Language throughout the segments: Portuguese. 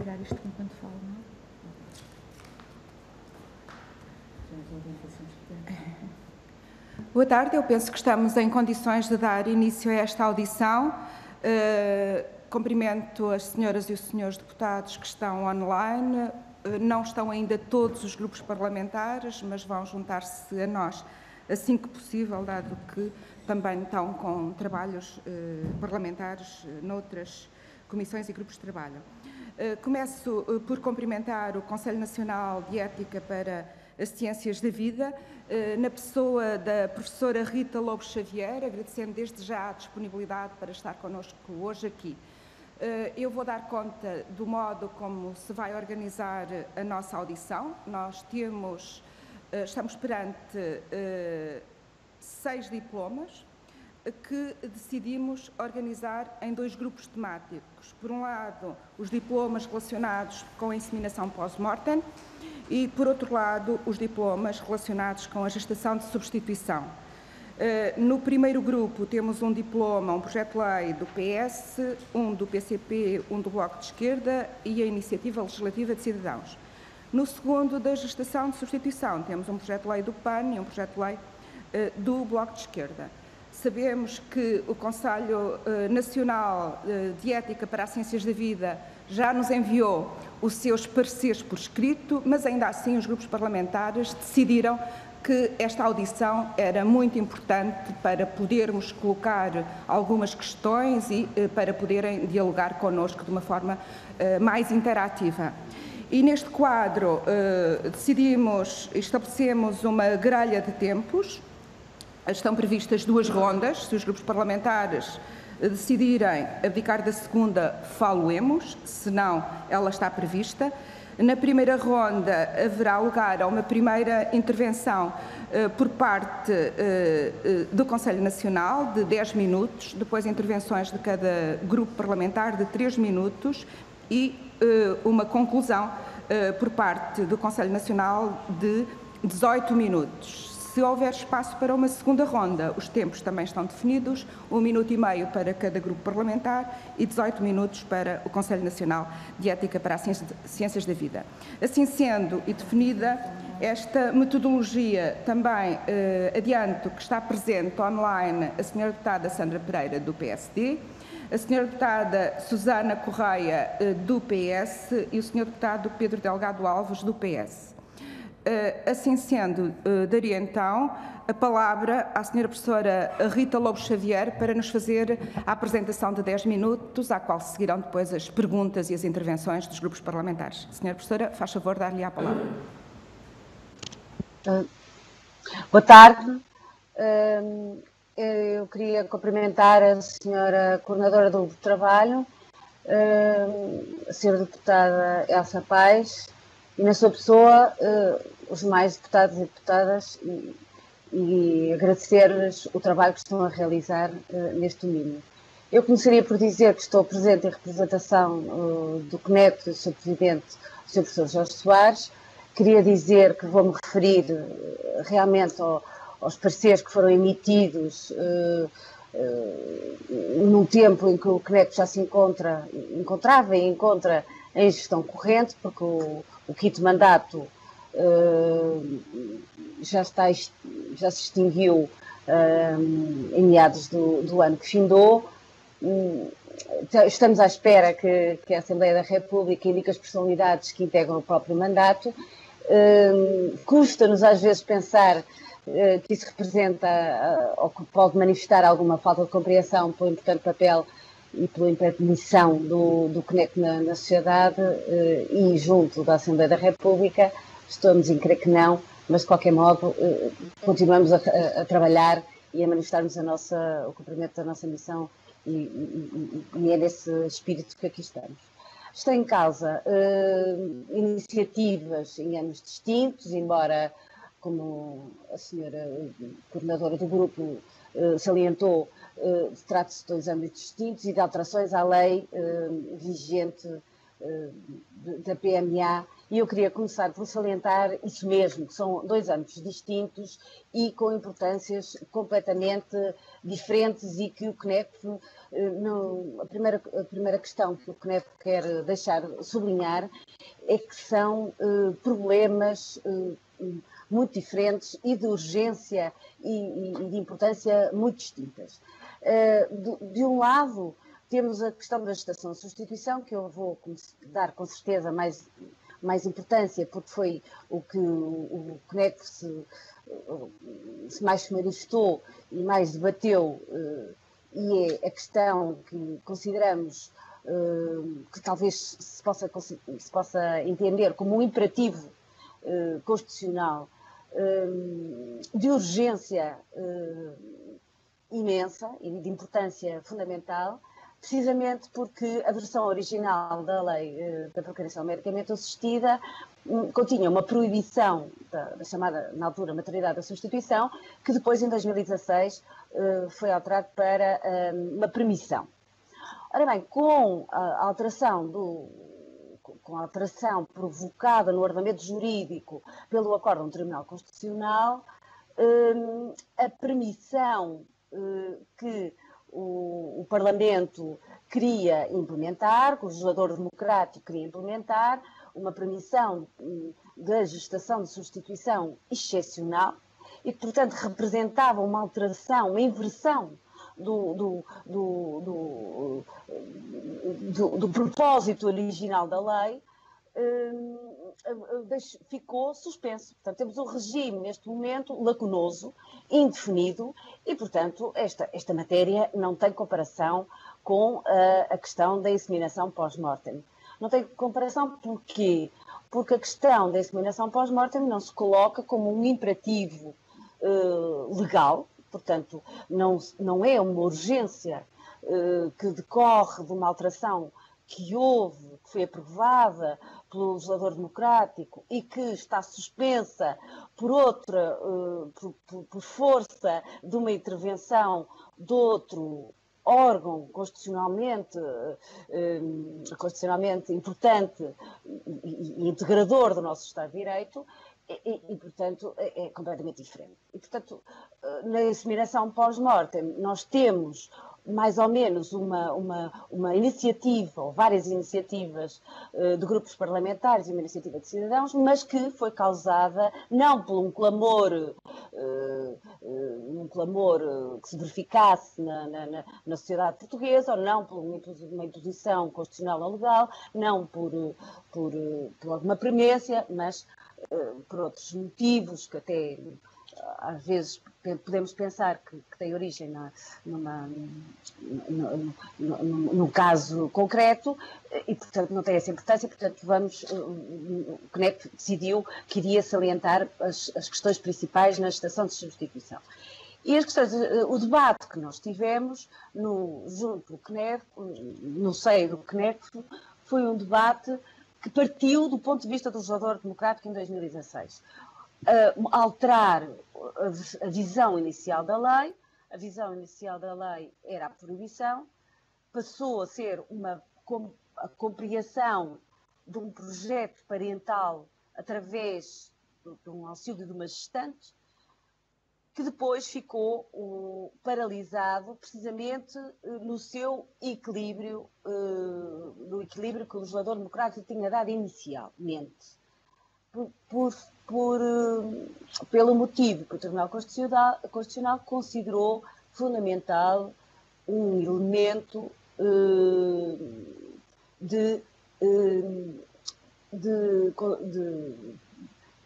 parar isto enquanto falo, não é? Boa tarde, eu penso que estamos em condições de dar início a esta audição. Cumprimento as senhoras e os senhores deputados que estão online. Não estão ainda todos os grupos parlamentares, mas vão juntar-se a nós assim que possível, dado que também estão com trabalhos parlamentares noutras comissões e grupos de trabalho. Começo por cumprimentar o Conselho Nacional de Ética para as Ciências da Vida, na pessoa da professora Rita Lobo Xavier, agradecendo desde já a disponibilidade para estar connosco hoje aqui. Eu vou dar conta do modo como se vai organizar a nossa audição. Nós estamos perante 6 diplomas que decidimos organizar em 2 grupos temáticos. Por um lado, os diplomas relacionados com a inseminação pós-mortem e, por outro lado, os diplomas relacionados com a gestação de substituição. No primeiro grupo temos um diploma, um projeto-lei do PS, um do PCP, um do Bloco de Esquerda e a Iniciativa Legislativa de Cidadãos. No segundo, da gestação de substituição, temos um projeto-lei do PAN e um projeto-lei do Bloco de Esquerda. Sabemos que o Conselho Nacional de Ética para as Ciências da Vida já nos enviou os seus pareceres por escrito, mas ainda assim os grupos parlamentares decidiram que esta audição era muito importante para podermos colocar algumas questões e para poderem dialogar connosco de uma forma mais interativa. E neste quadro estabelecemos uma grelha de tempos. Estão previstas 2 rondas. Se os grupos parlamentares decidirem abdicar da segunda, falo-emos, se não, ela está prevista. Na primeira ronda haverá lugar a uma primeira intervenção por parte do Conselho Nacional de 10 minutos, depois intervenções de cada grupo parlamentar de 3 minutos e uma conclusão por parte do Conselho Nacional de 18 minutos. Se houver espaço para uma segunda ronda, os tempos também estão definidos, 1 minuto e meio para cada grupo parlamentar e 18 minutos para o Conselho Nacional de Ética para as Ciências da Vida. Assim sendo e definida esta metodologia, também adianto que está presente online a Sra. Deputada Sandra Pereira, do PSD, a Sra. Deputada Susana Correia, do PS e o Sr. Deputado Pedro Delgado Alves, do PS. Assim sendo, daria então a palavra à Sra. Professora Rita Lobo Xavier para nos fazer a apresentação de 10 minutos, à qual seguirão depois as perguntas e as intervenções dos grupos parlamentares. Sra. Professora, faz favor dar-lhe a palavra. Boa tarde. Eu queria cumprimentar a Sra. Coordenadora do Grupo de Trabalho, a Sra. Deputada Elsa Paes, e na sua pessoa, os demais deputados e deputadas, e agradecer-lhes o trabalho que estão a realizar neste domínio. Eu começaria por dizer que estou presente em representação do CNEP, do seu Presidente, o Sr. Professor Jorge Soares. Queria dizer que vou-me referir realmente aos pareceres que foram emitidos num tempo em que o CNEP já se encontrava e encontra em gestão corrente, porque o quinto mandato já se extinguiu em meados do ano que findou. Estamos à espera que a Assembleia da República indique as personalidades que integram o próprio mandato. Custa-nos às vezes pensar que isso representa ou que pode manifestar alguma falta de compreensão pelo importante papel e pela missão do CNEP na sociedade e junto da Assembleia da República. Estamos em crer que não, mas de qualquer modo continuamos a trabalhar e a manifestarmos o cumprimento da nossa missão e é nesse espírito que aqui estamos. Está em causa iniciativas em anos distintos, embora, como a senhora coordenadora do grupo salientou, trata-se de 2 âmbitos distintos e de alterações à lei vigente da PMA E eu queria começar por salientar isso mesmo, que são 2 âmbitos distintos e com importâncias completamente diferentes e que o CNEF, a primeira questão que o CNEF quer deixar sublinhar é que são problemas muito diferentes e de urgência e de importância muito distintas. De um lado, temos a questão da gestação de substituição, que eu vou dar com certeza mais importância, porque foi o que o CNEF se mais manifestou e mais debateu, e é a questão que consideramos que talvez se possa entender como um imperativo constitucional de urgência imensa e de importância fundamental, precisamente porque a versão original da lei da procriação medicamente assistida continha uma proibição da chamada, na altura, maternidade da substituição, que depois, em 2016, foi alterado para uma permissão. Ora bem, com a alteração provocada no ordenamento jurídico pelo acórdão do Tribunal Constitucional, a permissão que o Parlamento queria implementar, que o legislador democrático queria implementar, uma permissão da gestação de substituição excepcional e que, portanto, representava uma alteração, uma inversão do propósito original da lei, ficou suspenso. Portanto, temos um regime, neste momento, lacunoso, indefinido, e, portanto, esta matéria não tem comparação com a questão da inseminação pós-mortem. Não tem comparação porquê? Porque a questão da inseminação pós-mortem não se coloca como um imperativo legal, portanto, não é uma urgência que decorre de uma alteração que houve, que foi aprovada pelo legislador democrático e que está suspensa por força de uma intervenção de outro órgão constitucionalmente importante e integrador do nosso Estado de Direito, e, portanto, é completamente diferente. E, portanto, na inseminação pós-mortem, nós temos mais ou menos uma iniciativa, ou várias iniciativas de grupos parlamentares e uma iniciativa de cidadãos, mas que foi causada não por um clamor que se verificasse na sociedade portuguesa, ou não por uma imposição constitucional ou legal, não por alguma premência, mas por outros motivos que até às vezes podemos pensar que tem origem num caso concreto e, portanto, não tem essa importância. Portanto, o CNEF decidiu que iria salientar as questões principais na gestação de substituição. E as questões, o debate que nós tivemos junto do CNEF, no seio do CNEF, foi um debate que partiu do ponto de vista do legislador democrático em 2016. Alterar a visão inicial da lei. A visão inicial da lei era a proibição, passou a ser a compreensão de um projeto parental através de um auxílio de uma gestante, que depois ficou paralisado precisamente no seu equilíbrio, no equilíbrio que o legislador democrático tinha dado inicialmente. Pelo motivo que o Tribunal Constitucional considerou fundamental um elemento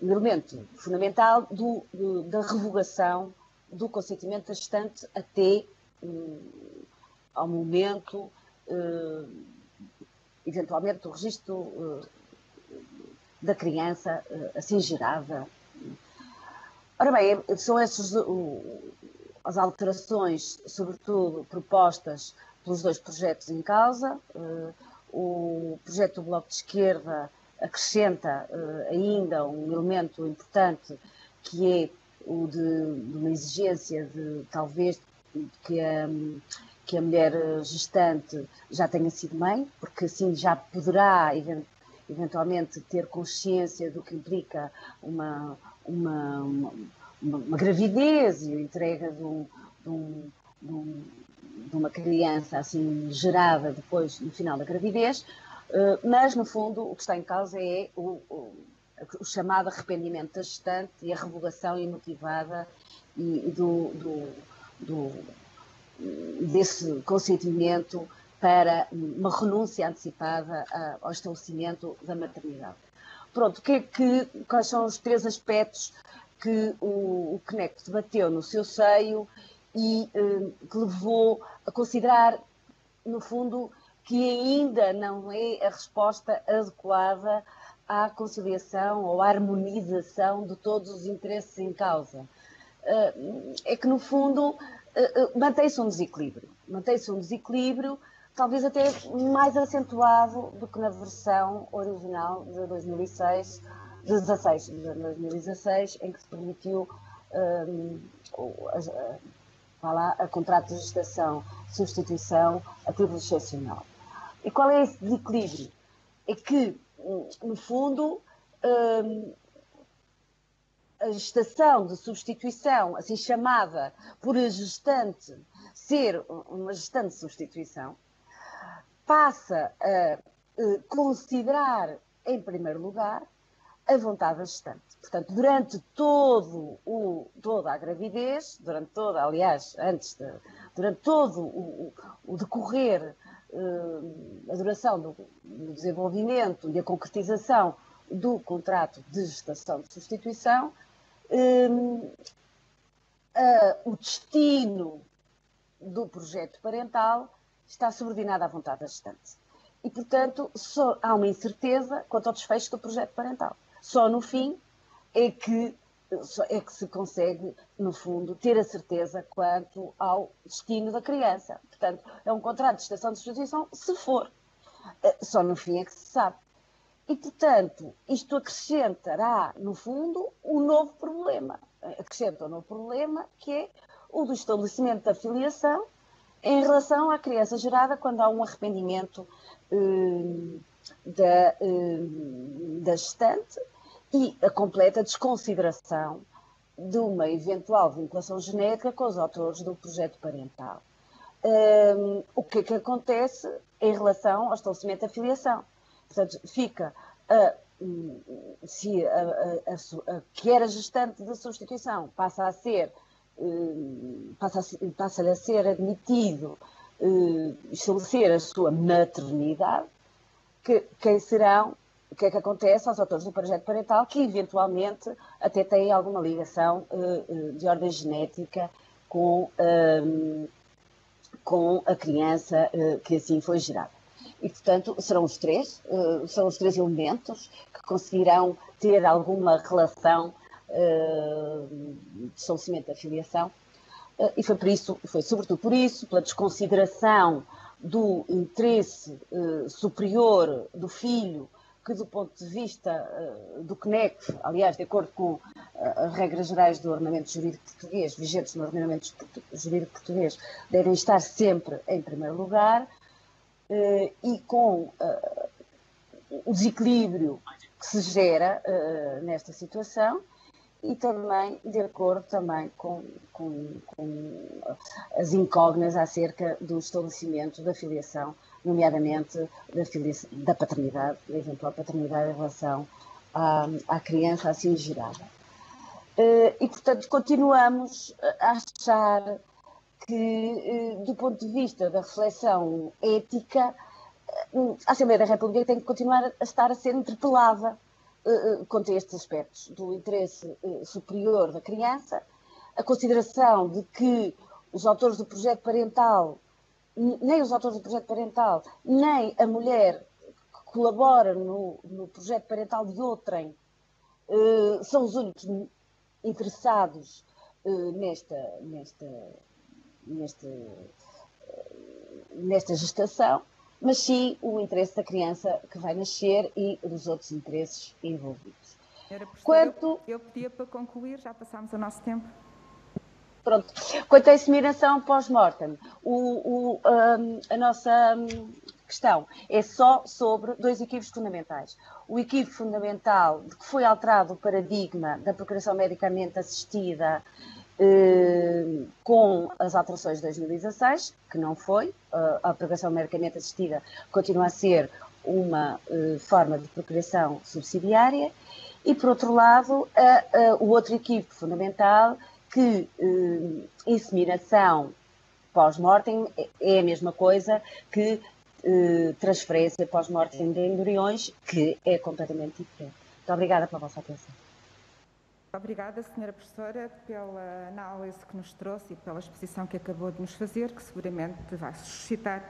um elemento fundamental da revogação do consentimento da gestante até ao momento, eventualmente, do registro da criança assim gerada. Ora bem, são essas as alterações, sobretudo propostas pelos 2 projetos em causa. O projeto do Bloco de Esquerda acrescenta ainda um elemento importante, que é o de uma exigência de talvez que a mulher gestante já tenha sido mãe, porque assim já poderá eventualmente ter consciência do que implica uma, uma gravidez e a entrega de uma criança assim gerada depois no final da gravidez, mas no fundo o que está em causa é o chamado arrependimento da gestante e a revogação imotivada desse consentimento para uma renúncia antecipada ao estabelecimento da maternidade. Pronto, quais são os 3 aspectos que o CNEC debateu no seu seio e que levou a considerar, no fundo, que ainda não é a resposta adequada à conciliação ou à harmonização de todos os interesses em causa. É que, no fundo, mantém-se um desequilíbrio, talvez até mais acentuado do que na versão original de 2016, em que se permitiu a contrato de gestação, substituição a título excepcional. E qual é esse desequilíbrio? É que, no fundo, a gestação de substituição, assim chamada por a gestante ser uma gestante de substituição, passa a considerar, em primeiro lugar, a vontade da gestante. Portanto, durante toda a gravidez, durante todo o decorrer, a duração do desenvolvimento e a concretização do contrato de gestação de substituição, o destino do projeto parental está subordinado à vontade da gestante. E, portanto, só há uma incerteza quanto ao desfecho do projeto parental. Só no fim é que se consegue, no fundo, ter a certeza quanto ao destino da criança. Portanto, é um contrato de gestação de substituição, se for. Só no fim é que se sabe. E, portanto, isto acrescentará, no fundo, um novo problema. Acrescenta um novo problema, que é o do estabelecimento da filiação em relação à criança gerada quando há um arrependimento da gestante e a completa desconsideração de uma eventual vinculação genética com os autores do projeto parental. O que é que acontece em relação ao estabelecimento da filiação? Portanto, fica que era gestante de substituição, passa-lhe a ser admitido estabelecer a sua maternidade, o que é que acontece aos autores do projeto parental que eventualmente até têm alguma ligação de ordem genética com a criança que assim foi gerada. E, portanto, são os três elementos que conseguirão ter alguma relação de estabelecimento da filiação. E foi sobretudo por isso, pela desconsideração do interesse superior do filho, que do ponto de vista do CNEC, aliás, de acordo com as regras gerais do ordenamento jurídico português, vigentes no ordenamento jurídico português, devem estar sempre em primeiro lugar, e com o desequilíbrio que se gera nesta situação, e também de acordo com as incógnitas acerca do estabelecimento da filiação, nomeadamente da paternidade, da eventual paternidade em relação à criança assim gerada. E, portanto, continuamos a achar que, do ponto de vista da reflexão ética, a Assembleia da República tem que continuar a estar a ser interpelada quanto a estes aspectos do interesse superior da criança, a consideração de que os autores do projeto parental, nem os autores do projeto parental, nem a mulher que colabora no projeto parental de outrem, são os únicos interessados nesta gestação, mas sim o interesse da criança que vai nascer e dos outros interesses envolvidos. Senhora professora, eu pedia para concluir, já passámos o nosso tempo. Pronto. Quanto à inseminação pós-mortem, a nossa questão é só sobre dois equívocos fundamentais. O equívoco fundamental de que foi alterado o paradigma da procriação medicamente assistida com as alterações de 2016, que não foi. A procriação medicamente assistida continua a ser uma forma de procriação subsidiária. E, por outro lado, o outro equívoco fundamental, que inseminação pós-mortem é a mesma coisa que transferência pós-mortem de embriões, que é completamente diferente. Muito obrigada pela vossa atenção. Obrigada, Sra. Professora, pela análise que nos trouxe e pela exposição que acabou de nos fazer, que seguramente vai suscitar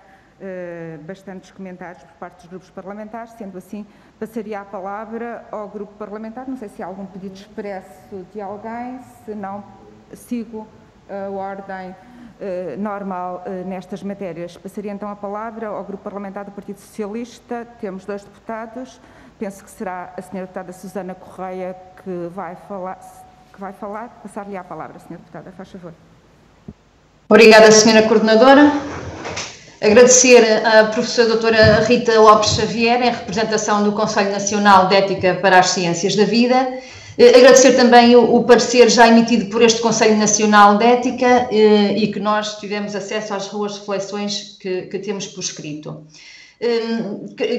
bastantes comentários por parte dos grupos parlamentares. Sendo assim, passaria a palavra ao grupo parlamentar. Não sei se há algum pedido expresso de alguém, se não, sigo a ordem normal nestas matérias. Passaria então a palavra ao grupo parlamentar do Partido Socialista. Temos 2 deputados. Penso que será a Sra. Deputada Susana Correia que vai falar. Passar-lhe a palavra, Sra. Deputada, faz favor. Obrigada, Sra. Coordenadora. Agradecer à professora doutora Rita Lopes Xavier, em representação do Conselho Nacional de Ética para as Ciências da Vida. Agradecer também o parecer já emitido por este Conselho Nacional de Ética e que nós tivemos acesso às ruas reflexões que temos por escrito.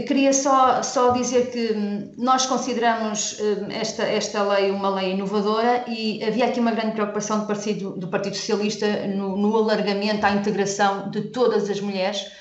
Queria só dizer que nós consideramos esta lei uma lei inovadora e havia aqui uma grande preocupação do Partido Socialista no alargamento à integração de todas as mulheres,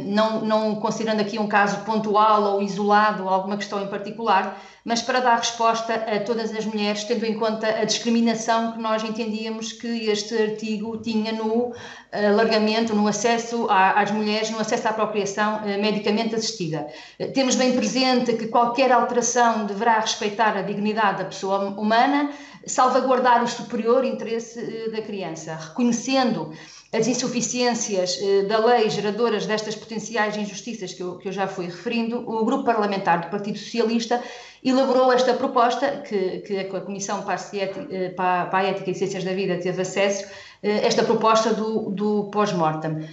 não considerando aqui um caso pontual ou isolado, alguma questão em particular, mas para dar resposta a todas as mulheres, tendo em conta a discriminação que nós entendíamos que este artigo tinha no alargamento, no acesso às mulheres, no acesso à procriação medicamente assistida. Temos bem presente que qualquer alteração deverá respeitar a dignidade da pessoa humana, salvaguardar o superior interesse da criança, reconhecendo as insuficiências da lei geradoras destas potenciais injustiças que eu já fui referindo. O grupo parlamentar do Partido Socialista elaborou esta proposta, que a Comissão para a Ética e Ciências da Vida teve acesso, esta proposta do pós-mortem.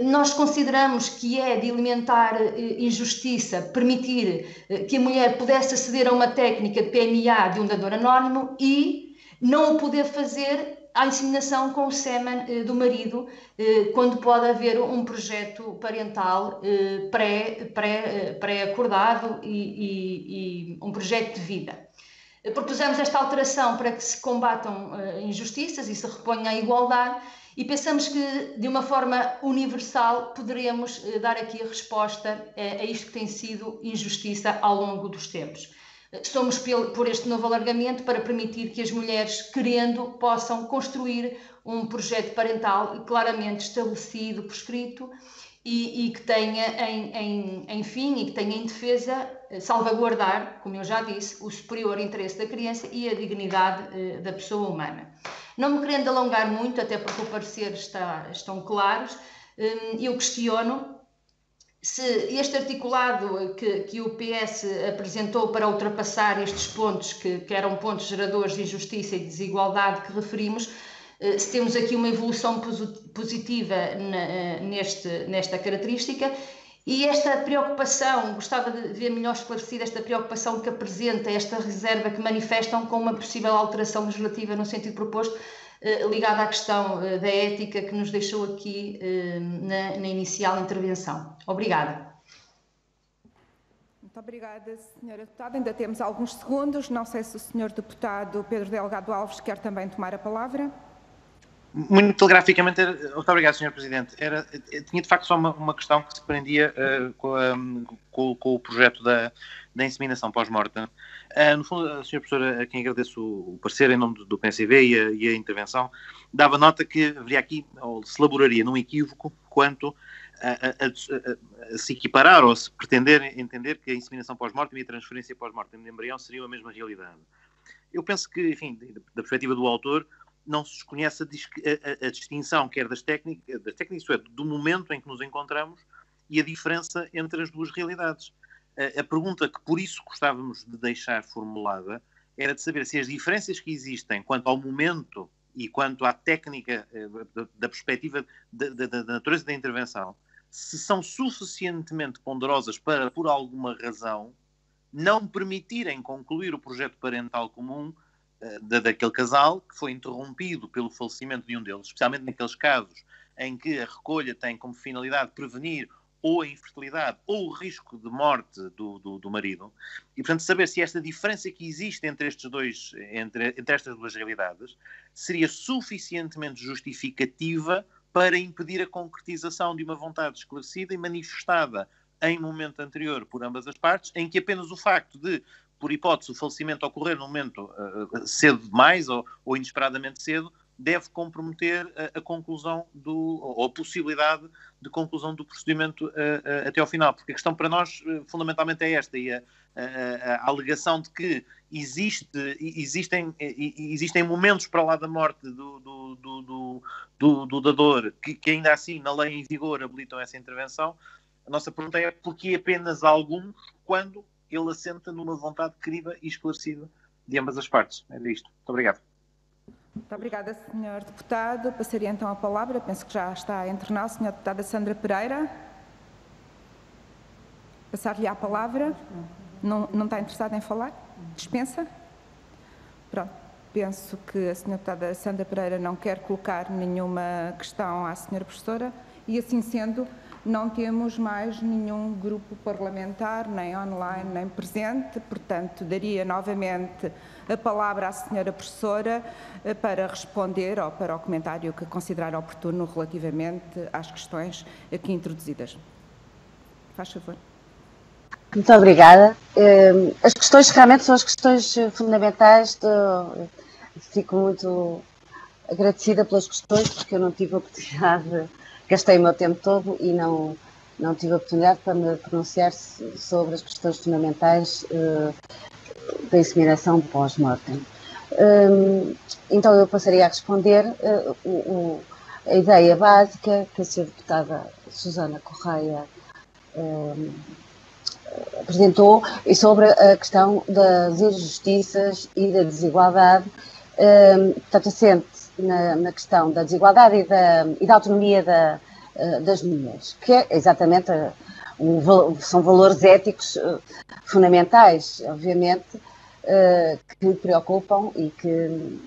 Nós consideramos que é de alimentar injustiça permitir que a mulher pudesse aceder a uma técnica de PMA de um dador anónimo e não o poder fazer à inseminação com o sêmen do marido, quando pode haver um projeto parental pré-acordado e um projeto de vida. Propusemos esta alteração para que se combatam injustiças e se reponha a igualdade e pensamos que, de uma forma universal, poderemos dar aqui a resposta a isto que tem sido injustiça ao longo dos tempos. Somos por este novo alargamento para permitir que as mulheres, querendo, possam construir um projeto parental claramente estabelecido, por escrito, e que tenha em fim e que tenha em defesa salvaguardar, como eu já disse, o superior interesse da criança e a dignidade da pessoa humana. Não me querendo alongar muito, até porque o parecer estão claros, eu questiono se este articulado que o PS apresentou para ultrapassar estes pontos, que eram pontos geradores de injustiça e desigualdade que referimos, se temos aqui uma evolução positiva nesta característica. E esta preocupação, gostava de ver melhor esclarecida esta preocupação que apresenta, esta reserva que manifestam com uma possível alteração legislativa no sentido proposto, ligada à questão da ética que nos deixou aqui na inicial intervenção. Obrigada. Muito obrigada, Sra. Deputada. Ainda temos alguns segundos. Não sei se o Sr. Deputado Pedro Delgado Alves quer também tomar a palavra. Muito telegraficamente, muito obrigado, Sr. Presidente. Tinha de facto só uma questão que se prendia com o projeto da inseminação pós-mortem. No fundo, a Sra. Professora, a quem agradeço o parecer em nome do PNCB e a intervenção, dava nota que haveria aqui, ou se elaboraria num equívoco, quanto a se equiparar ou se pretender entender que a inseminação pós-mortem e a transferência pós-mortem de embrião seriam a mesma realidade. Eu penso que, enfim, da perspectiva do autor, não se desconhece a distinção, quer das técnicas, isto é, do momento em que nos encontramos e a diferença entre as duas realidades. A pergunta que por isso gostávamos de deixar formulada era de saber se as diferenças que existem quanto ao momento e quanto à técnica da perspectiva da natureza da intervenção se são suficientemente ponderosas para, por alguma razão, não permitirem concluir o projeto parental comum daquele casal, que foi interrompido pelo falecimento de um deles, especialmente naqueles casos em que a recolha tem como finalidade prevenir ou a infertilidade ou o risco de morte do marido. E, portanto, saber se esta diferença que existe entre estas duas realidades seria suficientemente justificativa para impedir a concretização de uma vontade esclarecida e manifestada em momento anterior por ambas as partes, em que apenas o facto de, por hipótese, o falecimento ocorrer num momento cedo demais ou inesperadamente cedo, deve comprometer a conclusão ou a possibilidade de conclusão do procedimento até ao final. Porque a questão para nós, fundamentalmente, é esta, e a alegação de que existem momentos para lá da morte do dador que ainda assim, na lei em vigor, habilitam essa intervenção. A nossa pergunta é porquê apenas alguns, quando ele assenta numa vontade querida e esclarecida de ambas as partes. É isto. Muito obrigado. Muito obrigada, Sr. Deputado. Passaria então a palavra, penso que já está entre nós, Sra. Deputada Sandra Pereira. Passar-lhe a palavra. Não está interessada em falar? Dispensa? Pronto. Penso que a Sra. Deputada Sandra Pereira não quer colocar nenhuma questão à Sra. Professora e, assim sendo, não temos mais nenhum grupo parlamentar, nem online, nem presente, portanto, daria novamente a palavra à Sra. Professora para responder ou para o comentário que considerar oportuno relativamente às questões aqui introduzidas. Faz favor. Muito obrigada. As questões realmente são as questões fundamentais. Fico muito agradecida pelas questões, porque eu não tive a oportunidade, gastei o meu tempo todo e não tive a oportunidade para me pronunciar sobre as questões fundamentais da inseminação pós-mortem. Então eu passaria a responder a ideia básica que a Sra. Deputada Susana Correia apresentou e sobre a questão das injustiças e da desigualdade, portanto, assente na questão da desigualdade e da autonomia das mulheres, que é exatamente são valores éticos fundamentais, obviamente, que preocupam e que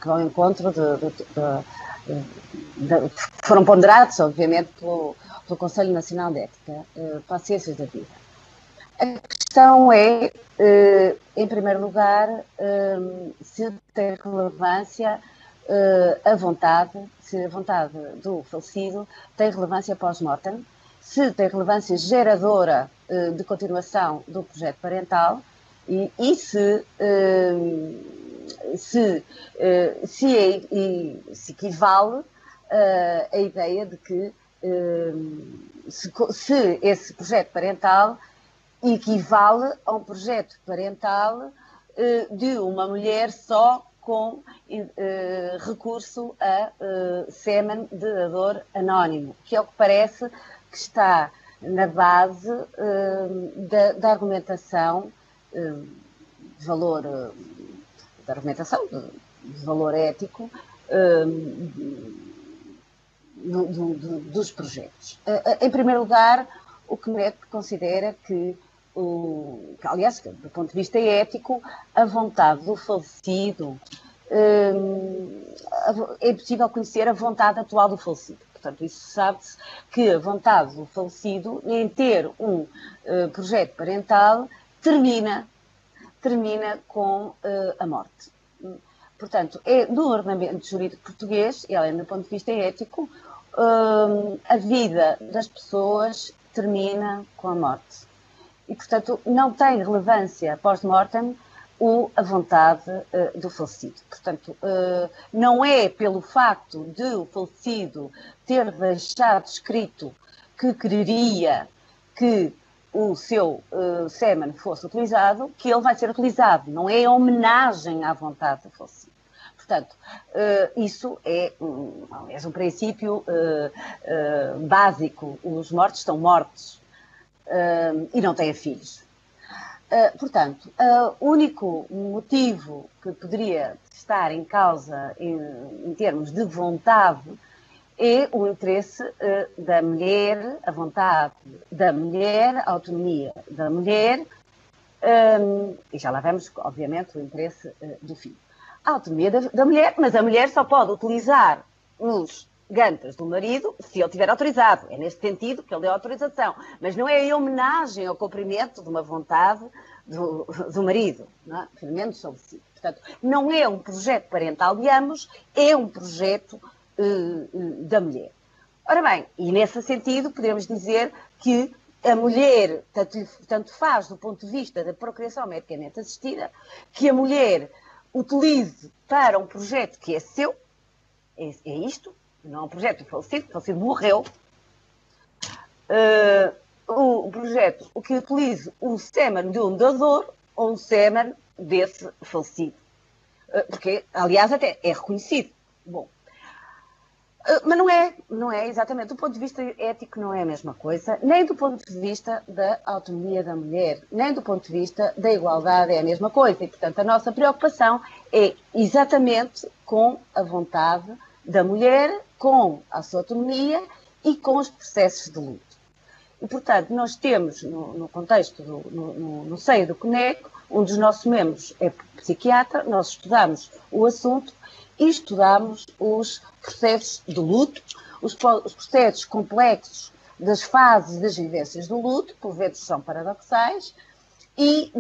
vão ao encontro foram ponderados, obviamente, pelo Conselho Nacional de Ética para as Ciências da Vida. A questão é, em primeiro lugar, se tem relevância se a vontade do falecido tem relevância pós-mortem, se tem relevância geradora de continuação do projeto parental e se equivale a ideia de que se esse projeto parental equivale a um projeto parental de uma mulher só com recurso a sêmen de dador anónimo, que é o que parece que está na base da argumentação de valor ético dos projetos. Em primeiro lugar, o CNET considera que, aliás, do ponto de vista ético, a vontade do falecido, é possível conhecer a vontade atual do falecido. Portanto, isso sabe-se que a vontade do falecido em ter um projeto parental termina com a morte. Portanto, no ordenamento jurídico português, e além do ponto de vista ético, a vida das pessoas termina com a morte. E, portanto, não tem relevância pós-mortem a vontade do falecido. Portanto, não é pelo facto de o falecido ter deixado escrito que quereria que o seu sêmen fosse utilizado, que ele vai ser utilizado. Não é homenagem à vontade do falecido. Portanto, isso é um princípio básico. Os mortos estão mortos e não têm filhos. Portanto, o único motivo que poderia estar em causa em termos de vontade é o interesse da mulher, a vontade da mulher, a autonomia da mulher, e já lá vamos, obviamente, o interesse do filho. A autonomia da mulher, mas a mulher só pode utilizar os gantas do marido se ele tiver autorizado. É neste sentido que ele deu autorização. Mas não é em homenagem ao cumprimento de uma vontade do marido, não é? Pelo menos estabelecido. Portanto, não é um projeto parental de ambos, é um projeto da mulher. Ora bem, e nesse sentido podemos dizer que a mulher, tanto faz do ponto de vista da procriação medicamente assistida, que a mulher utilize para um projeto que é seu, é isto, não é um projeto falecido, o falecido morreu, o projeto, o que utilize o sêmen de um doador ou um sêmen desse falecido. Porque, aliás, até é reconhecido. Bom, mas não é exatamente, do ponto de vista ético não é a mesma coisa, nem do ponto de vista da autonomia da mulher, nem do ponto de vista da igualdade é a mesma coisa. E, portanto, a nossa preocupação é exatamente com a vontade da mulher, com a sua autonomia e com os processos de luto. E, portanto, nós temos, no contexto, no seio do CONECO, um dos nossos membros é psiquiatra, nós estudamos o assunto e estudamos os processos de luto, os processos complexos das fases das vivências do luto, por vezes são paradoxais, e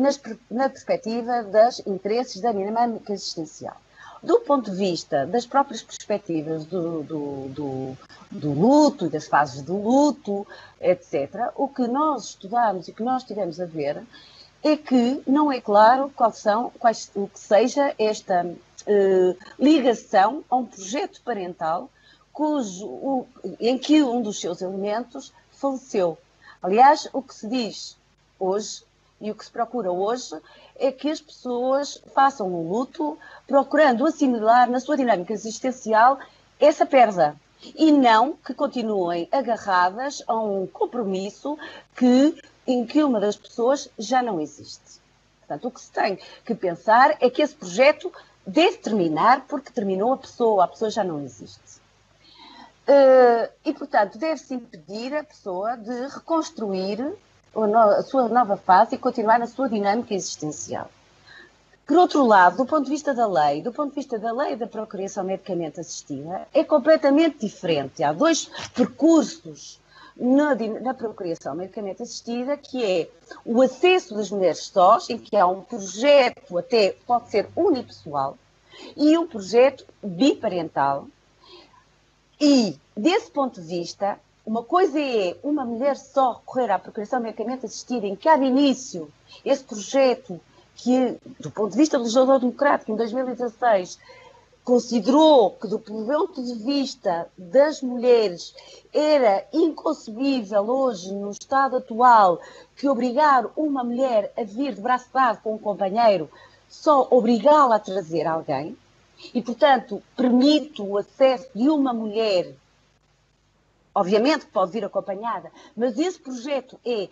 na perspectiva dos interesses da dinâmica existencial. Do ponto de vista das próprias perspectivas do luto e das fases do luto, etc., o que nós estudamos e que nós tivemos a ver é que não é claro o que seja esta ligação a um projeto parental em que um dos seus elementos faleceu. Aliás, o que se diz hoje e o que se procura hoje é que as pessoas façam um luto procurando assimilar na sua dinâmica existencial essa perda e não que continuem agarradas a um compromisso em que uma das pessoas já não existe. Portanto, o que se tem que pensar é que esse projeto deve terminar porque terminou a pessoa já não existe. E, portanto, deve-se impedir a pessoa de reconstruir a sua nova fase e continuar na sua dinâmica existencial. Por outro lado, do ponto de vista da lei da procriação medicamente assistida, é completamente diferente. Há dois percursos na procriação medicamente assistida, que é o acesso das mulheres sós, em que há um projeto até pode ser unipessoal, e um projeto biparental. E, desse ponto de vista, uma coisa é uma mulher só recorrer à procriação medicamente assistida, em que há de início esse projeto que, do ponto de vista do legislador democrático, em 2016, considerou que, do ponto de vista das mulheres, era inconcebível hoje, no estado atual, que obrigar uma mulher a vir de braço dado com um companheiro, só obrigá-la a trazer alguém, e, portanto, permite o acesso de uma mulher. Obviamente que pode vir acompanhada, mas esse projeto é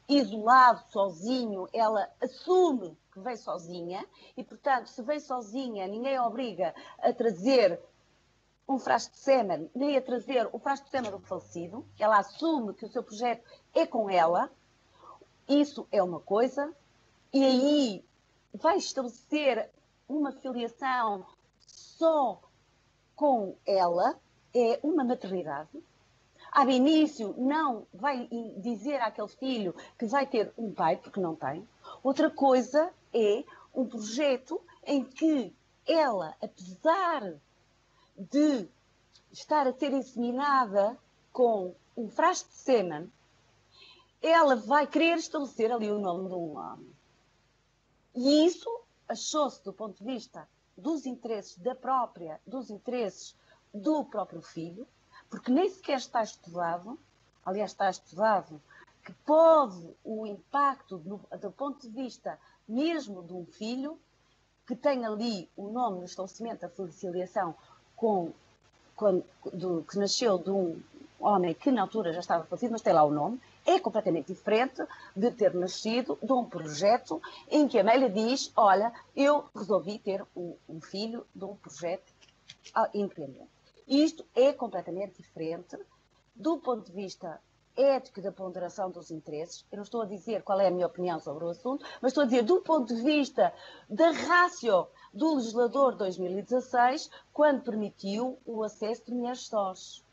isolado, sozinho, ela assume que vem sozinha e, portanto, se vem sozinha, ninguém a obriga a trazer um frasco de sêmen, nem a trazer o frasco de sêmen do falecido, ela assume que o seu projeto é com ela, isso é uma coisa, e aí vai estabelecer uma filiação só com ela, é uma maternidade. Ao início, não vai dizer àquele filho que vai ter um pai, porque não tem. Outra coisa é um projeto em que ela, apesar de estar a ser inseminada com um frasco de sêmen, ela vai querer estabelecer ali o nome de um homem. E isso achou-se, do ponto de vista dos interesses do próprio filho, porque nem sequer está estudado, aliás, está estudado, que pode o impacto do ponto de vista mesmo de um filho, que tem ali o nome no estabelecimento da filiação que nasceu de um homem que na altura já estava falecido, mas tem lá o nome, é completamente diferente de ter nascido de um projeto em que a mãe lhe diz, olha, eu resolvi ter um filho de um projeto independente. E isto é completamente diferente do ponto de vista ético e da ponderação dos interesses. Eu não estou a dizer qual é a minha opinião sobre o assunto, mas estou a dizer do ponto de vista da ratio do legislador de 2016, quando permitiu o acesso de mulheres sós.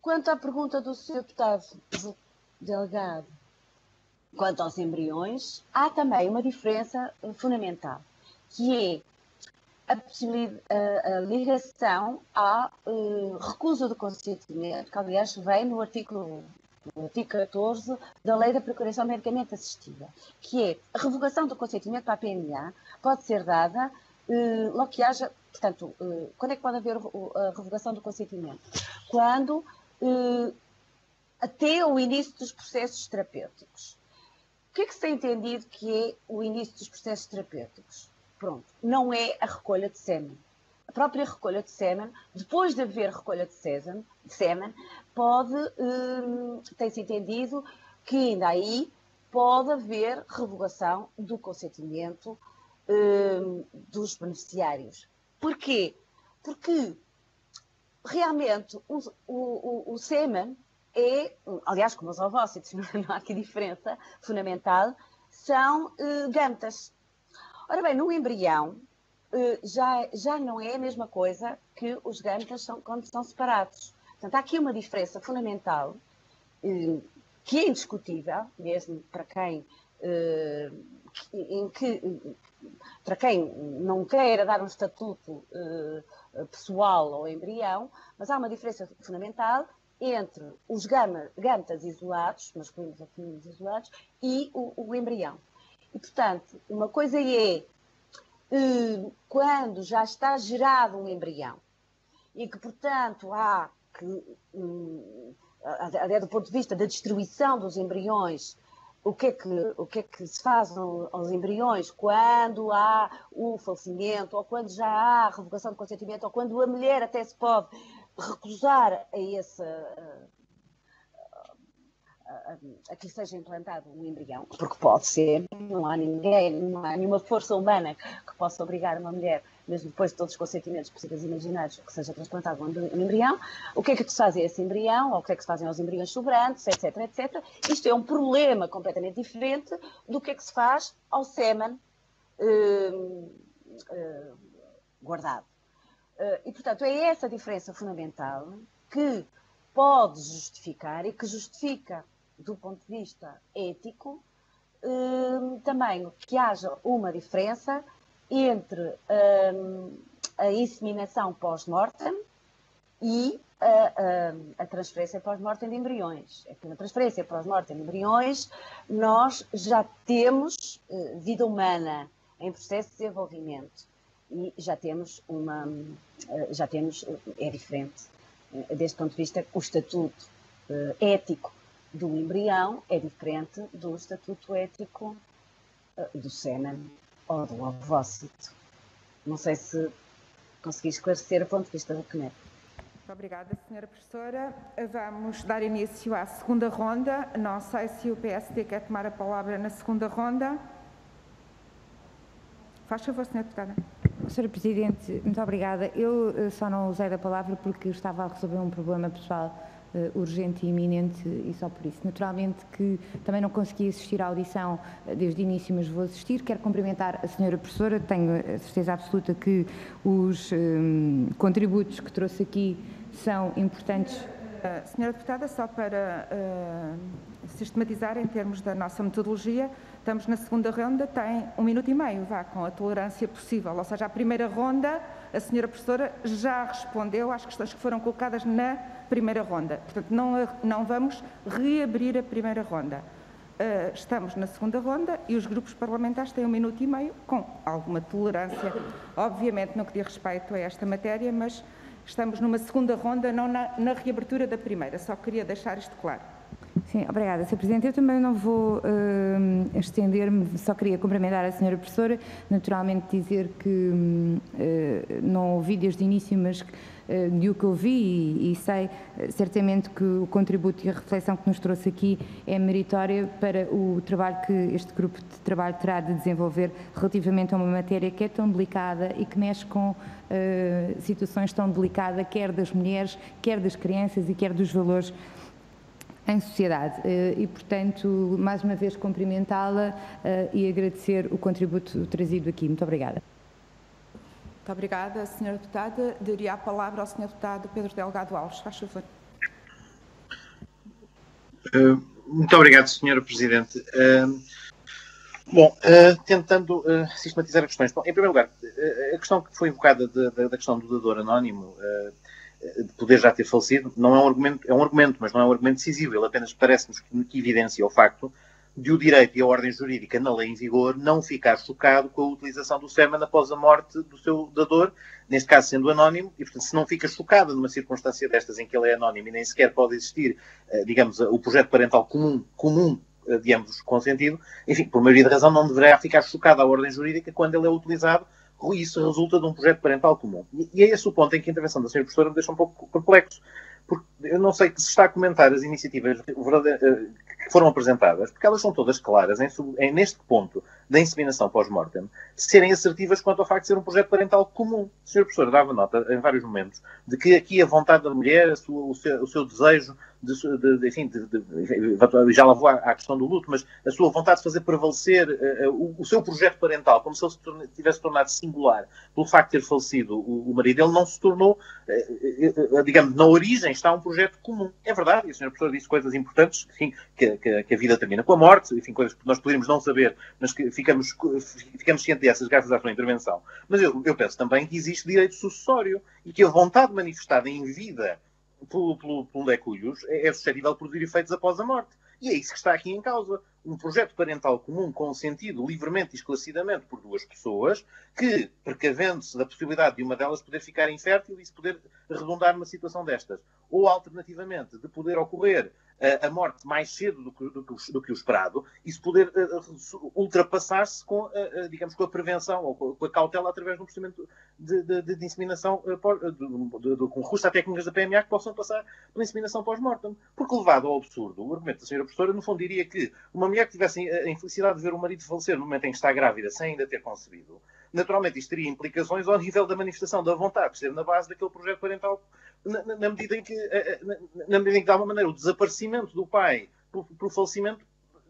Quanto à pergunta do Sr. Deputado Delegado, quanto aos embriões, há também uma diferença fundamental, que é a ligação à recusa do consentimento, que aliás vem no artigo 14 da Lei da Procuração Medicamente Assistida, que é a revogação do consentimento para a PMA pode ser dada logo que haja, portanto, quando é que pode haver a revogação do consentimento? Quando até o início dos processos terapêuticos. O que é que se tem entendido que é o início dos processos terapêuticos? Pronto, não é a recolha de sêmen. A própria recolha de sêmen, depois de haver recolha de sêmen, tem-se entendido que ainda aí pode haver revogação do consentimento dos beneficiários. Porquê? Porque realmente o sêmen é, aliás, como os ovócitos, não há aqui diferença fundamental, são gametas. Ora bem, no embrião já não é a mesma coisa que os gametas quando são separados. Portanto, há aqui uma diferença fundamental que é indiscutível, mesmo para quem não queira dar um estatuto pessoal ao embrião, mas há uma diferença fundamental entre os gametas isolados, masculinos ou femininos isolados, e o embrião. E, portanto, uma coisa é quando já está gerado um embrião e que, portanto, há que, do ponto de vista da destruição dos embriões, o que é que se faz aos embriões quando há o falecimento, ou quando já há a revogação de consentimento, ou quando a mulher até se pode recusar a que seja implantado um embrião, porque pode ser, não há nenhuma força humana que possa obrigar uma mulher, mesmo depois de todos os consentimentos possíveis e imaginários, que seja transplantado um embrião. O que é que se faz a esse embrião, ou o que é que se fazem aos embriões sobrantes, etc, etc. Isto é um problema completamente diferente do que é que se faz ao sêmen guardado. E, portanto, é essa a diferença fundamental que pode justificar e que justifica, do ponto de vista ético, também que haja uma diferença entre a inseminação pós-mortem e a transferência pós-mortem de embriões. É que na transferência pós-mortem de embriões nós já temos vida humana em processo de desenvolvimento e já temos é diferente. Deste ponto de vista, o estatuto ético do embrião é diferente do estatuto ético do sêmen ou do ovócito. Não sei se consegui esclarecer o ponto de vista do CNEP. Muito obrigada, Sra. Professora. Vamos dar início à segunda ronda. Não sei se o PSD quer tomar a palavra na segunda ronda. Faz favor, Sra. Deputada. Sra. Presidente, muito obrigada. Eu só não usei da palavra porque estava a resolver um problema pessoal urgente e iminente e só por isso. Naturalmente que também não consegui assistir à audição desde o início, mas vou assistir. Quero cumprimentar a Sra. Professora, tenho a certeza absoluta que os contributos que trouxe aqui são importantes. Sra. Deputada, só para sistematizar em termos da nossa metodologia, estamos na segunda ronda, tem 1 minuto e meio, vá, com a tolerância possível. Ou seja, a primeira ronda, a Sra. Professora já respondeu às questões que foram colocadas na primeira ronda. Portanto, não vamos reabrir a primeira ronda. Estamos na segunda ronda e os grupos parlamentares têm 1 minuto e meio, com alguma tolerância, obviamente no que diz respeito a esta matéria, mas estamos numa segunda ronda, não na reabertura da primeira. Só queria deixar isto claro. Sim, obrigada, Sr. Presidente. Eu também não vou estender-me, só queria cumprimentar a Sra. Professora, naturalmente dizer que não ouvi desde o início, mas de o que eu vi e sei certamente que o contributo e a reflexão que nos trouxe aqui é meritória para o trabalho que este grupo de trabalho terá de desenvolver relativamente a uma matéria que é tão delicada e que mexe com situações tão delicadas, quer das mulheres, quer das crianças e quer dos valores em sociedade e, portanto, mais uma vez cumprimentá-la e agradecer o contributo trazido aqui. Muito obrigada. Muito obrigada, Sra. Deputada. Daria a palavra ao Sr. Deputado Pedro Delgado Alves. Faz favor. Muito obrigado, Sra. Presidente. Tentando sistematizar as questões. Bom, em primeiro lugar, a questão que foi invocada da questão do dador anónimo, de poder já ter falecido, não é um argumento, mas não é um argumento decisivo. Ele apenas parece-nos que evidencia o facto de o direito e a ordem jurídica na lei em vigor não ficar chocado com a utilização do sêmen após a morte do seu dador, neste caso sendo anónimo, e portanto se não fica chocada numa circunstância destas em que ele é anónimo e nem sequer pode existir, digamos, o projeto parental comum de ambos consentido, enfim, por maioria de razão não deverá ficar chocada a ordem jurídica quando ele é utilizado. Isso resulta de um projeto parental comum. E é esse o ponto em que a intervenção da Sra. Professora me deixa um pouco perplexo. Porque eu não sei se está a comentar as iniciativas que foram apresentadas, porque elas são todas claras neste ponto da inseminação pós-mortem, serem assertivas quanto ao facto de ser um projeto parental comum. A Sra. Professora dava nota em vários momentos de que aqui a vontade da mulher, o seu desejo, já lá vou à questão do luto, mas a sua vontade de fazer prevalecer o seu projeto parental, como se ele tivesse tornado singular pelo facto de ter falecido o marido, ele não se tornou, digamos, na origem está um projeto comum. É verdade, e a Sra. Professora disse coisas importantes, enfim, que a vida termina com a morte, enfim, coisas que nós poderíamos não saber, mas que ficamos cientes dessas graças à sua intervenção. Mas eu penso também que existe direito sucessório e que a vontade manifestada em vida pelo Lecuyos é suscetível de produzir efeitos após a morte. E é isso que está aqui em causa. Um projeto parental comum consentido livremente e esclarecidamente por duas pessoas que, precavendo-se da possibilidade de uma delas poder ficar infértil e se poder redundar numa situação destas. Ou, alternativamente, de poder ocorrer a morte mais cedo do que o esperado e se poder ultrapassar-se com, digamos, com a prevenção ou com a cautela através de um procedimento de inseminação com recurso a técnicas da PMA que possam passar pela inseminação pós-mortem. Porque, levado ao absurdo, o argumento da Sra. Professora, no fundo, diria que uma mulher que tivesse a infelicidade de ver o marido falecer no momento em que está grávida, sem ainda ter concebido, naturalmente isto teria implicações ao nível da manifestação da vontade de ser na base daquele projeto parental, na medida em que, de alguma maneira, o desaparecimento do pai pelo falecimento,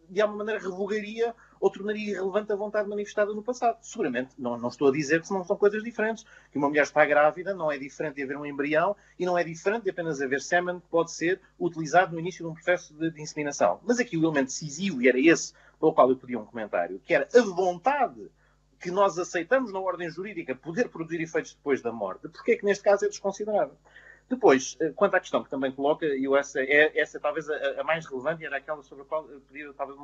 de alguma maneira, revogaria ou tornaria irrelevante a vontade manifestada no passado. Seguramente, não estou a dizer que não são coisas diferentes, que uma mulher está grávida não é diferente de haver um embrião e não é diferente de apenas haver sêmen que pode ser utilizado no início de um processo de inseminação. Mas aqui o elemento decisivo, e era esse pelo qual eu pedi um comentário, que era a vontade que nós aceitamos na ordem jurídica poder produzir efeitos depois da morte, porque é que neste caso é desconsiderado? Depois, quanto à questão que também coloca, e essa talvez a mais relevante, era aquela sobre a qual eu pedia talvez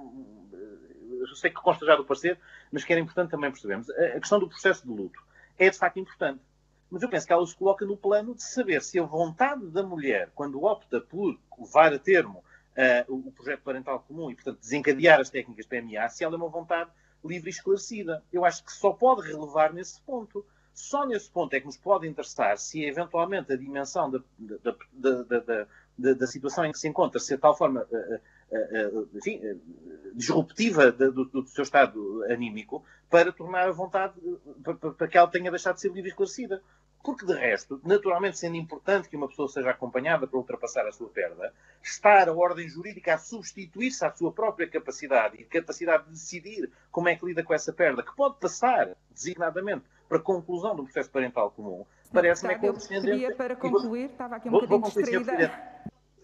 eu sei que consta já do parecer, mas que era importante também percebermos. A questão do processo de luto é de facto importante. Mas eu penso que ela se coloca no plano de saber se a vontade da mulher, quando opta por levar a termo o projeto parental comum e, portanto, desencadear as técnicas PMA, se ela é uma vontade livre e esclarecida. Eu acho que só pode relevar nesse ponto. Só nesse ponto é que nos pode interessar se eventualmente a dimensão da situação em que se encontra ser de tal forma enfim, disruptiva do seu estado anímico para tornar a vontade, para que ela tenha deixado de ser livre e esclarecida. Porque, de resto, naturalmente sendo importante que uma pessoa seja acompanhada para ultrapassar a sua perda, estar a ordem jurídica a substituir-se à sua própria capacidade e capacidade de decidir como é que lida com essa perda, que pode passar, designadamente, para a conclusão do processo parental comum, parece-me é condescendente. Para concluir, estava aqui um bocadinho distraída.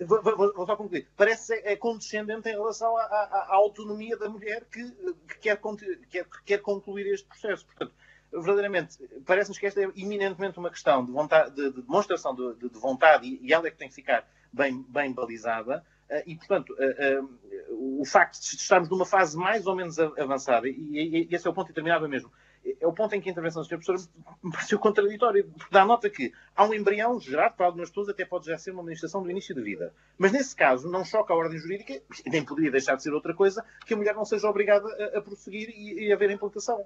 Vou só concluir. Parece condescendente em relação à autonomia da mulher que quer concluir este processo. Portanto, verdadeiramente, parece-nos que esta é eminentemente uma questão de vontade, de demonstração de vontade, e ela é que tem que ficar bem balizada, E, portanto, o facto de estarmos numa fase mais ou menos avançada, e esse é o ponto que terminava mesmo, é o ponto em que a intervenção do Sr. Professor me pareceu contraditória, porque dá nota que há um embrião gerado, para algumas pessoas até pode já ser uma manifestação do início de vida. Mas nesse caso não choca a ordem jurídica, nem poderia deixar de ser outra coisa, que a mulher não seja obrigada a prosseguir e haver a implantação.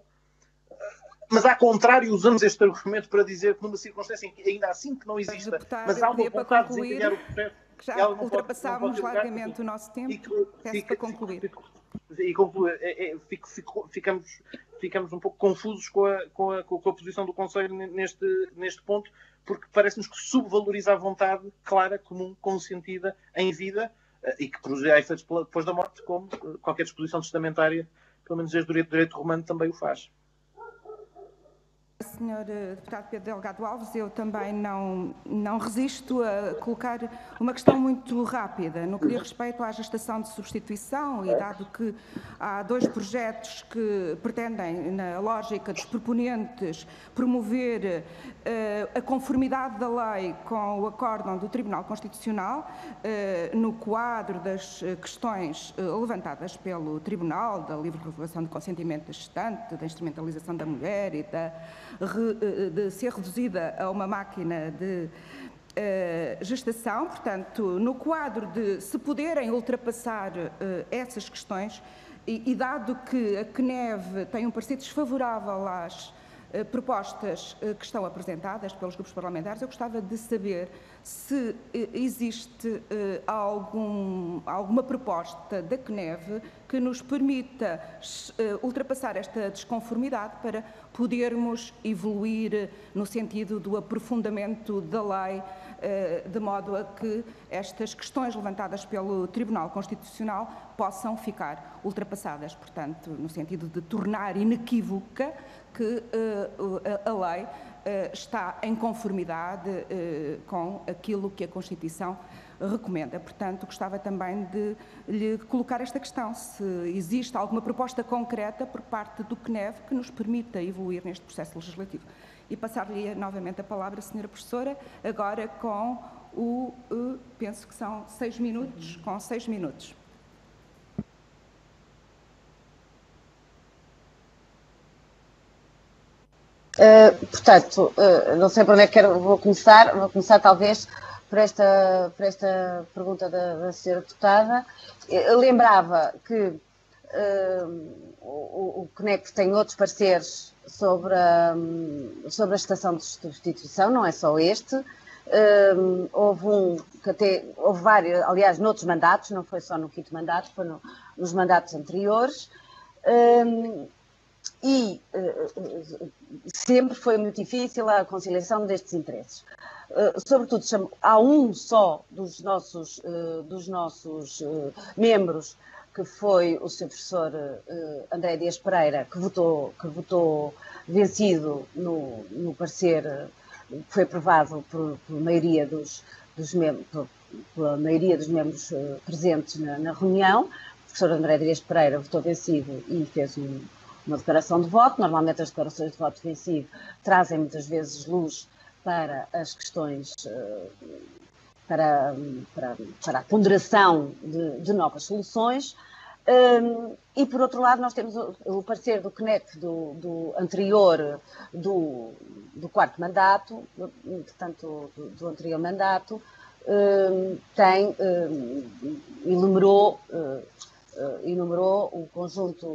Mas, ao contrário, usamos este argumento para dizer que numa circunstância em que ainda assim que não exista, mas há uma vontade de desencadear o processo, que já ultrapassámos largamente o nosso tempo, peço para concluir. E concluir, ficamos um pouco confusos com a posição do Conselho neste ponto, porque parece-nos que subvaloriza a vontade clara, comum, consentida em vida, e que produzirá efeitos depois da morte, como qualquer disposição testamentária, pelo menos desde o direito romano, também o faz. Senhor Deputado Pedro Delgado Alves, eu também não resisto a colocar uma questão muito rápida no que diz respeito à gestação de substituição, e dado que há dois projetos que pretendem, na lógica dos proponentes, promover a conformidade da lei com o acórdão do Tribunal Constitucional, no quadro das questões levantadas pelo Tribunal, da livre revelação de consentimento da gestante, da instrumentalização da mulher e de ser reduzida a uma máquina de gestação, portanto, no quadro de se poderem ultrapassar essas questões, e dado que a CNEV tem um parecer desfavorável às propostas que estão apresentadas pelos grupos parlamentares, eu gostava de saber se existe alguma proposta da CNEV que nos permita ultrapassar esta desconformidade para podermos evoluir no sentido do aprofundamento da lei, de modo a que estas questões levantadas pelo Tribunal Constitucional possam ficar ultrapassadas, portanto, no sentido de tornar inequívoca que a lei está em conformidade com aquilo que a Constituição recomenda. Portanto, gostava também de lhe colocar esta questão, se existe alguma proposta concreta por parte do CNEV que nos permita evoluir neste processo legislativo. E passar-lhe novamente a palavra, Sra. Professora, agora com penso que são 6 minutos, com 6 minutos. Portanto, não sei por onde é que vou começar talvez por esta pergunta da senhora deputada. Eu lembrava que o CNEC tem outros pareceres sobre a gestação de substituição, não é só este. Houve vários, aliás, noutros mandatos, não foi só no 5º mandato, foi nos mandatos anteriores. E sempre foi muito difícil a conciliação destes interesses. Sobretudo, há um só dos nossos membros, que foi o Sr. Professor André Dias Pereira, que votou vencido no parecer que foi aprovado pela maioria dos membros presentes na reunião. O professor André Dias Pereira votou vencido e fez uma declaração de voto. Normalmente as declarações de voto vencido trazem muitas vezes luz para as questões, para a ponderação de novas soluções. E, por outro lado, nós temos o parecer do CNEC do anterior, do 4º mandato, portanto, do anterior mandato, enumerou um conjunto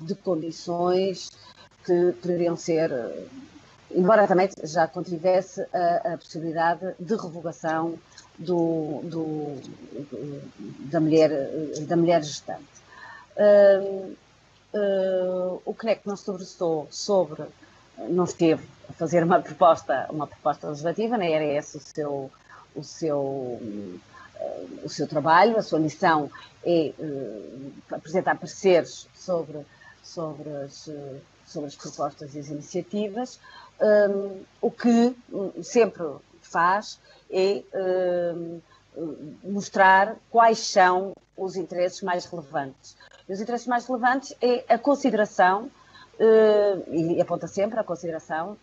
de condições que poderiam ser, embora também já contivesse a possibilidade de revogação da mulher gestante. O CNEC não se debruçou não esteve a fazer uma proposta legislativa, nem era esse o seu trabalho. A sua missão é apresentar pareceres sobre as propostas e as iniciativas. O que sempre faz é mostrar quais são os interesses mais relevantes. E os interesses mais relevantes é a consideração, e aponta sempre a consideração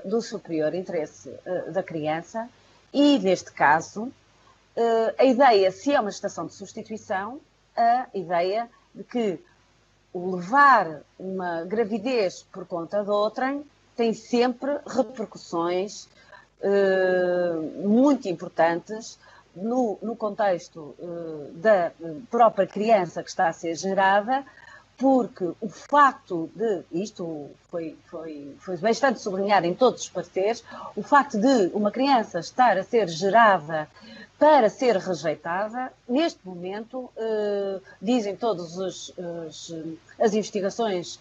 do superior interesse da criança, e neste caso a ideia, se é uma gestação de substituição, a ideia de que o levar uma gravidez por conta de outrem tem sempre repercussões muito importantes no contexto da própria criança que está a ser gerada, porque o facto de, isto foi bastante sublinhado em todos os pareceres, o facto de uma criança estar a ser gerada para ser rejeitada, neste momento, dizem todas as investigações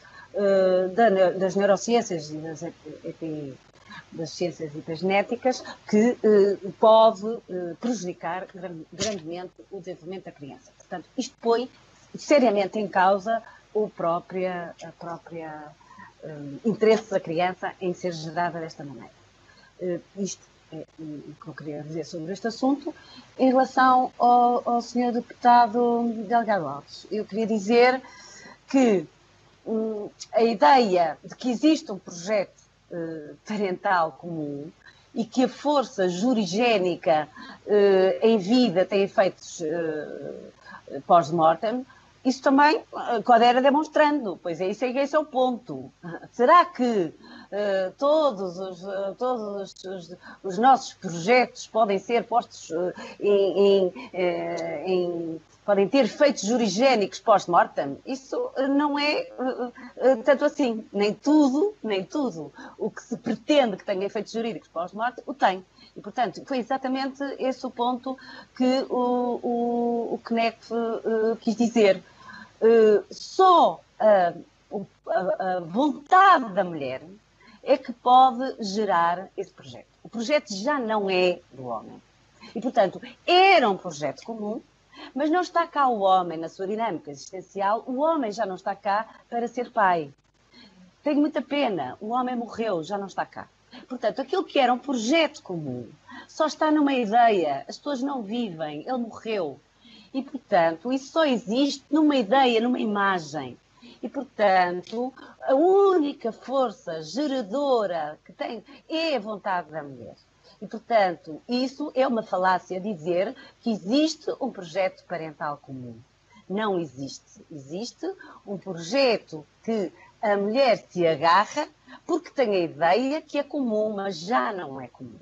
das neurociências e das ciências epigenéticas, que pode prejudicar grandemente o desenvolvimento da criança. Portanto, isto põe seriamente em causa o próprio interesse da criança em ser gerada desta maneira. Isto é o que eu queria dizer sobre este assunto. Em relação ao Sr. Deputado Delgado Alves, eu queria dizer que a ideia de que existe um projeto parental comum e que a força jurigénica em vida tem efeitos pós-mortem, isso também Codera demonstrando, pois esse é o ponto. Será que todos os nossos projetos podem ser postos podem ter efeitos jurigénicos pós-mortem? Isso não é tanto assim. Nem tudo o que se pretende que tenha efeitos jurídicos pós-mortem, o tem. E, portanto, foi exatamente esse o ponto que o CNEF quis dizer. Só a vontade da mulher é que pode gerar esse projeto. O projeto já não é do homem. E, portanto, era um projeto comum, mas não está cá o homem na sua dinâmica existencial. O homem já não está cá para ser pai. Tenho muita pena, o homem morreu, já não está cá. Portanto, aquilo que era um projeto comum só está numa ideia, as pessoas não vivem, ele morreu. E, portanto, isso só existe numa ideia, numa imagem. E, portanto, a única força geradora que tem é a vontade da mulher. E, portanto, isso é uma falácia dizer que existe um projeto parental comum. Não existe. Existe um projeto que a mulher se agarra porque tem a ideia que é comum, mas já não é comum.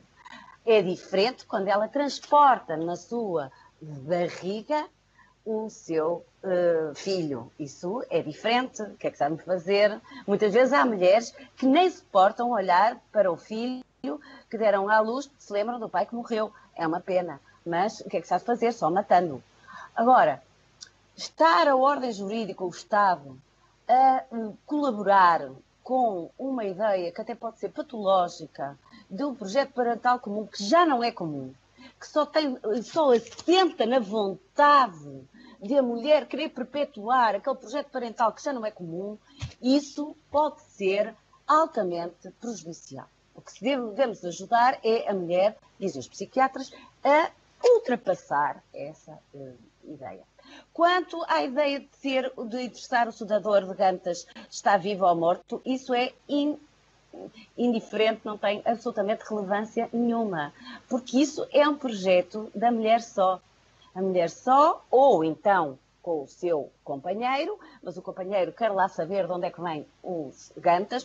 É diferente quando ela transporta na sua barriga o seu filho. Isso é diferente. O que é que sabe fazer? Muitas vezes há mulheres que nem suportam olhar para o filho que deram à luz, se lembram do pai que morreu. É uma pena. Mas o que é que sabe fazer? Só matando. Agora, estar a ordem jurídica, o Estado, a colaborar com uma ideia que até pode ser patológica de um projeto parental comum que já não é comum, que só assenta na vontade de a mulher querer perpetuar aquele projeto parental que já não é comum, isso pode ser altamente prejudicial. O que devemos ajudar é a mulher, dizem os psiquiatras, a ultrapassar essa ideia. Quanto à ideia de interessar o soldador de Gantas está vivo ou morto, isso é indiferente, não tem absolutamente relevância nenhuma, porque isso é um projeto da mulher só. A mulher só, ou então com o seu companheiro, mas o companheiro quer lá saber de onde é que vêm os Gantas,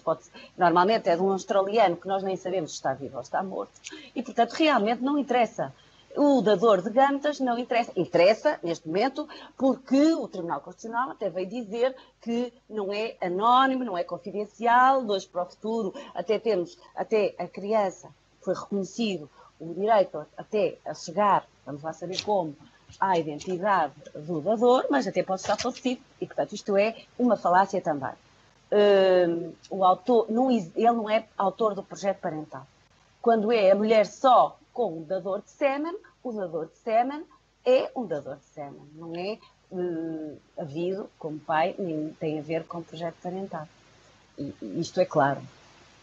normalmente é de um australiano que nós nem sabemos se está vivo ou está morto, e portanto realmente não interessa. O dador de Gantas não interessa. Interessa, neste momento, porque o Tribunal Constitucional até veio dizer que não é anónimo, não é confidencial, hoje para o futuro, até a criança foi reconhecido o direito até a chegar, vamos lá saber como, à identidade do dador, mas até pode estar falecido. E, portanto, isto é uma falácia também. O autor, ele não é autor do projeto parental. Quando é a mulher só com o dador de sêmen, o dador de sêmen é um dador de sêmen, não é havido como pai, nem tem a ver com o projeto parental. E isto é claro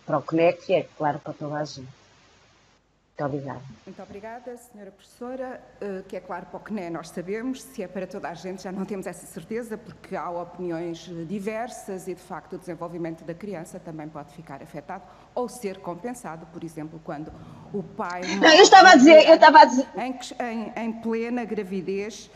para o CNEF e é claro para toda a gente. Muito obrigada. Muito obrigada, Sra. Professora, que é claro para o CNE nós sabemos, se é para toda a gente já não temos essa certeza, porque há opiniões diversas e, de facto, o desenvolvimento da criança também pode ficar afetado ou ser compensado, por exemplo, quando o pai... Não, eu estava a dizer... Em plena gravidez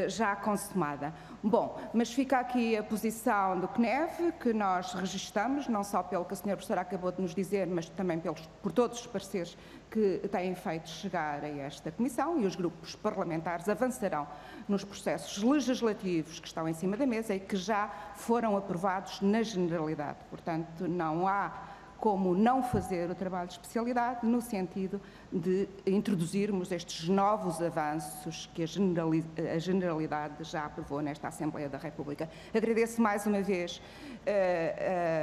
já consumada. Bom, mas fica aqui a posição do CNEV, que nós registramos, não só pelo que a Sra. Professora acabou de nos dizer, mas também por todos os pareceres que têm feito chegar a esta Comissão, e os grupos parlamentares avançarão nos processos legislativos que estão em cima da mesa e que já foram aprovados na generalidade. Portanto, não há como não fazer o trabalho de especialidade no sentido de introduzirmos estes novos avanços que a Generalidade já aprovou nesta Assembleia da República. Agradeço mais uma vez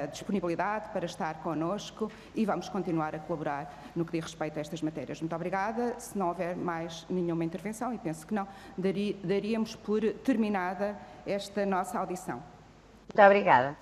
a disponibilidade para estar connosco e vamos continuar a colaborar no que diz respeito a estas matérias. Muito obrigada. Se não houver mais nenhuma intervenção, e penso que não, daríamos por terminada esta nossa audição. Muito obrigada.